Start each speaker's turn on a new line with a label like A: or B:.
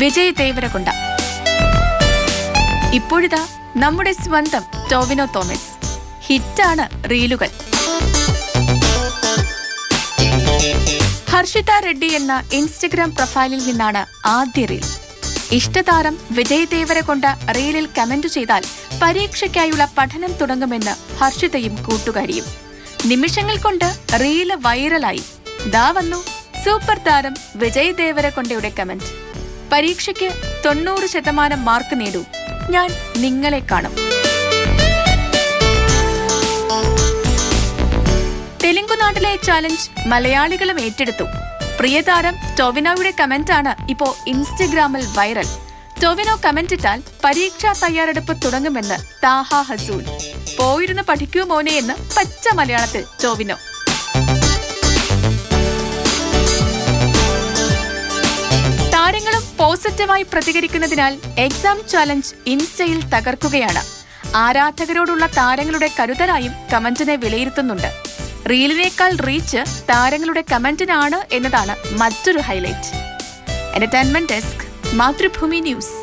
A: വിജയ് ദേവരകൊണ്ട. ഇപ്പോഴിതാ നമ്മുടെ സ്വന്തം ടൊവിനോ തോമസ്. ഹിറ്റാണ് റീലുകൾ. ഹർഷിത റെഡ്ഡി എന്ന ഇൻസ്റ്റഗ്രാം പ്രൊഫൈലിൽ നിന്നാണ് ആദ്യ റീൽ. ഇഷ്ടതാരം വിജയ് ദേവരകൊണ്ട റീലിൽ കമന്റ് ചെയ്താൽ പരീക്ഷയ്ക്കായുള്ള പഠനം തുടങ്ങുമെന്ന് ഹർഷിതയും കൂട്ടുകാരിയും. നിമിഷങ്ങൾ കൊണ്ട് റീല് വൈറലായി. ദാ വന്നു സൂപ്പർ താരം വിജയ് ദേവരകൊണ്ടയുടെ കമന്റ്. പരീക്ഷയ്ക്ക് 90% മാർക്ക് നേടൂ, ഞാൻ നിങ്ങളെ കാണും. തെലുങ്കുനാട്ടിലെ ചാലഞ്ച് മലയാളികളും ഏറ്റെടുത്തു. പ്രിയതാരം ടൊവിനോയുടെ കമന്റാണ് ഇപ്പോ ഇൻസ്റ്റഗ്രാമിൽ വൈറൽ. ടൊവിനോ കമന്റിട്ടാൽ പരീക്ഷാ തയ്യാറെടുപ്പ് തുടങ്ങുമെന്ന് താഹ ഹസൂൻ. പോയിരുന്ന് പഠിക്കൂ മോനെ എന്ന് പച്ച മലയാളത്തിൽ ടൊവിനോ. താരങ്ങളും പോസിറ്റീവായി പ്രതികരിക്കുന്നതിനാൽ എക്സാം ചാലഞ്ച് ഇൻസ്റ്റയിൽ തകർക്കുകയാണ്. ആരാധകരോടുള്ള താരങ്ങളുടെ കരുതലായും കമന്റിനെ വിലയിരുത്തുന്നുണ്ട്. റീലിനേക്കാൾ റീച്ച് താരങ്ങളുടെ കമന്റിനാണ് എന്നതാണ് മറ്റൊരു highlight. Entertainment desk, Mathrubhumi news.